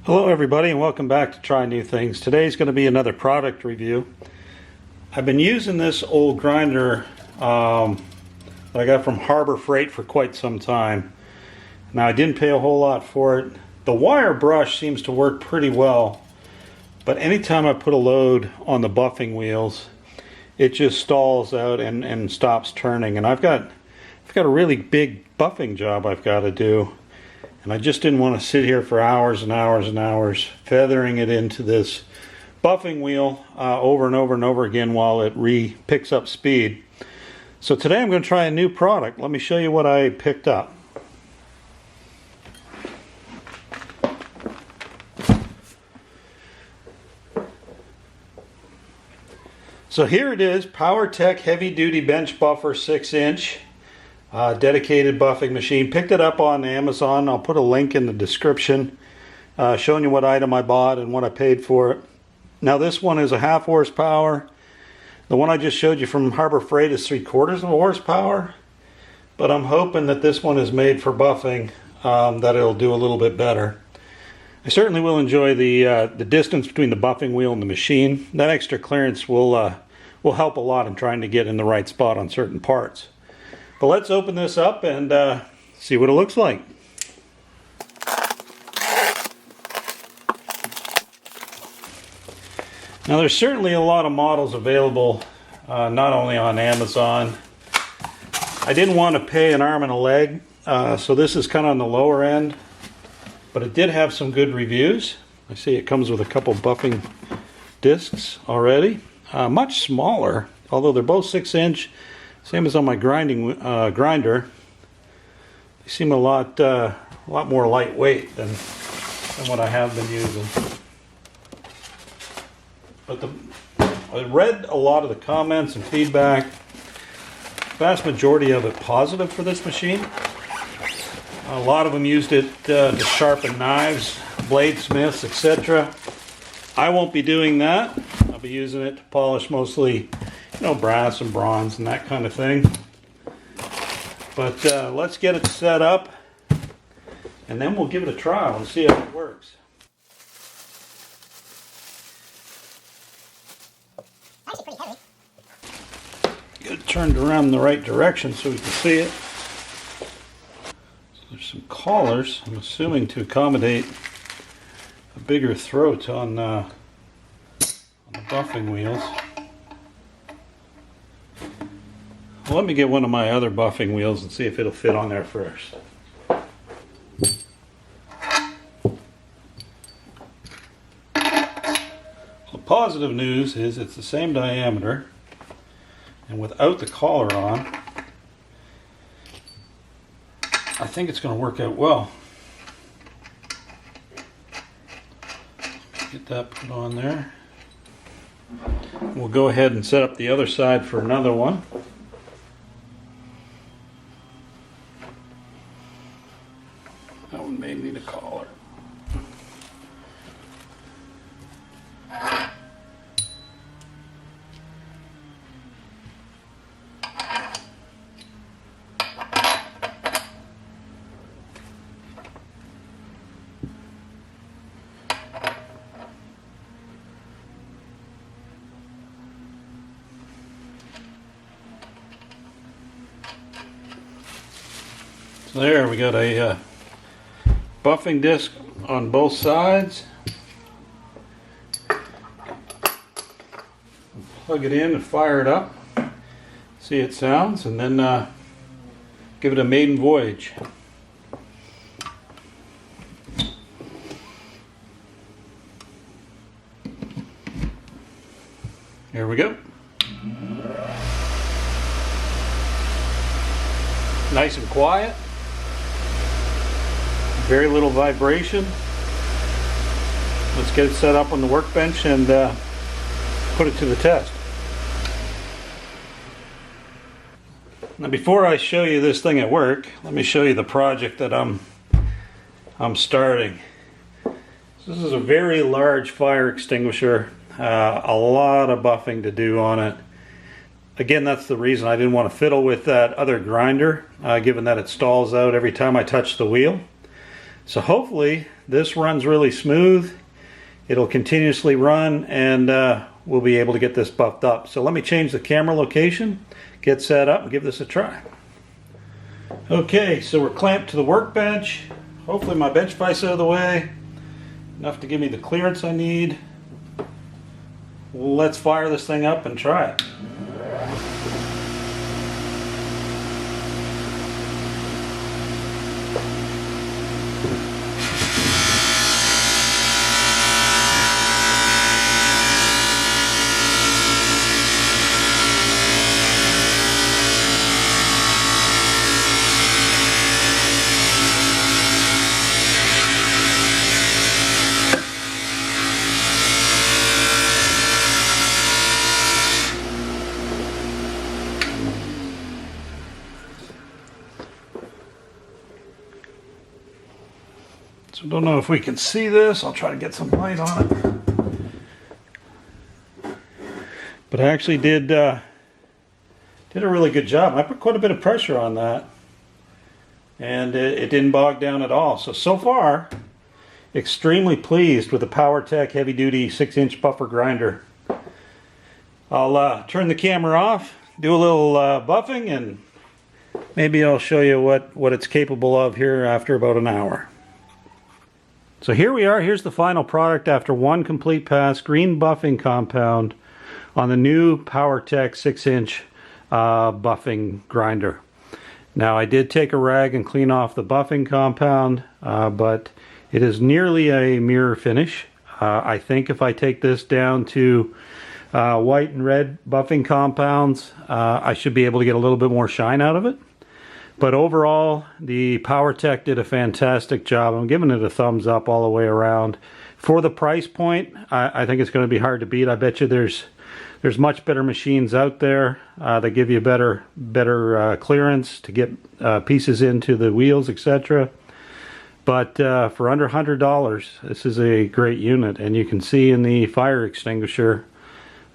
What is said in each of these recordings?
Hello everybody and welcome back to Try New Things. Today's going to be another product review. I've been using this old grinder that I got from Harbor Freight for quite some time. Now I didn't pay a whole lot for it. The wire brush seems to work pretty well, but anytime I put a load on the buffing wheels it just stalls out and stops turning. And I've got a really big buffing job I've got to do. And I just didn't want to sit here for hours and hours and hours feathering it into this buffing wheel over and over and over again while it picks up speed. So today I'm going to try a new product. Let me show you what I picked up. So here it is, POWERTEC Heavy Duty Bench Buffer 6-inch. Dedicated buffing machine. Picked it up on Amazon. I'll put a link in the description showing you what item I bought and what I paid for it. Now this one is a 1/2 horsepower. The one I just showed you from Harbor Freight is 3/4 horsepower. But I'm hoping that this one is made for buffing, that it'll do a little bit better. I certainly will enjoy the distance between the buffing wheel and the machine. That extra clearance will help a lot in trying to get in the right spot on certain parts. But let's open this up and see what it looks like. Now there's certainly a lot of models available, not only on Amazon. I didn't want to pay an arm and a leg, so this is kind of on the lower end. But it did have some good reviews. I see it comes with a couple buffing discs already. Much smaller, although they're both 6-inch. Same as on my grinder. They seem a lot more lightweight than what I have been using. But I read a lot of the comments and feedback. Vast majority of it positive for this machine. A lot of them used it to sharpen knives, bladesmiths, etc. I won't be doing that. I'll be using it to polish mostly brass and bronze and that kind of thing. But let's get it set up and then we'll give it a trial and see how it works. Actually pretty heavy. Get it turned around in the right direction so we can see it. So there's some collars, I'm assuming to accommodate a bigger throat on the buffing wheels. Well, let me get one of my other buffing wheels and see if it'll fit on there first. The positive news is it's the same diameter, and without the collar on, I think it's going to work out well. Get that put on there. We'll go ahead and set up the other side for another one. That one may need a collar. So there we got a buffing disc on both sides. Plug it in and fire it up. See it sounds, and then give it a maiden voyage. Here we go. Nice and quiet. Very little vibration. Let's get it set up on the workbench and put it to the test. Now before I show you this thing at work, let me show you the project that I'm starting. This is a very large fire extinguisher, a lot of buffing to do on it. Again, that's the reason I didn't want to fiddle with that other grinder, given that it stalls out every time I touch the wheel. So hopefully this runs really smooth. It'll continuously run, and we'll be able to get this buffed up. So let me change the camera location, get set up, and give this a try. Okay, so we're clamped to the workbench. Hopefully my bench vice out of the way, enough to give me the clearance I need. Let's fire this thing up and try it. So don't know if we can see this. I'll try to get some light on it. But I actually did a really good job. I put quite a bit of pressure on that, and it didn't bog down at all. So far, extremely pleased with the POWERTEC heavy duty 6-inch buffer grinder. I'll turn the camera off, do a little buffing, and maybe I'll show you what it's capable of here after about an hour. So here we are. Here's the final product after one complete pass. Green buffing compound on the new POWERTEC 6-inch buffing grinder. Now I did take a rag and clean off the buffing compound, but it is nearly a mirror finish. I think if I take this down to white and red buffing compounds, I should be able to get a little bit more shine out of it. But overall, the POWERTEC did a fantastic job. I'm giving it a thumbs up all the way around. For the price point, I think it's going to be hard to beat. I bet you there's much better machines out there that give you better clearance to get pieces into the wheels, etc. But for under $100, this is a great unit, and you can see in the fire extinguisher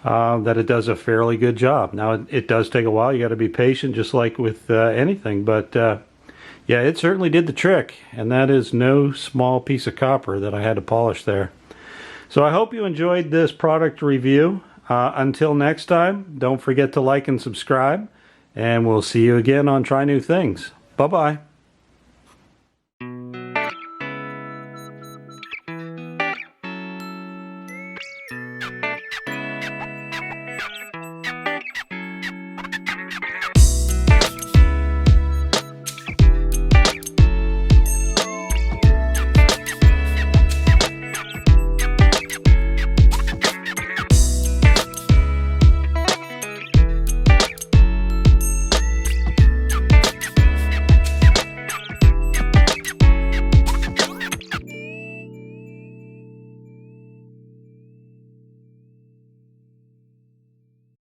that it does a fairly good job. Now it does take a while. You got to be patient, just like with anything. But yeah, it certainly did the trick, and that is no small piece of copper that I had to polish there. So I hope you enjoyed this product review. Until next time, don't forget to like and subscribe, and we'll see you again on Try New Things. Bye-bye.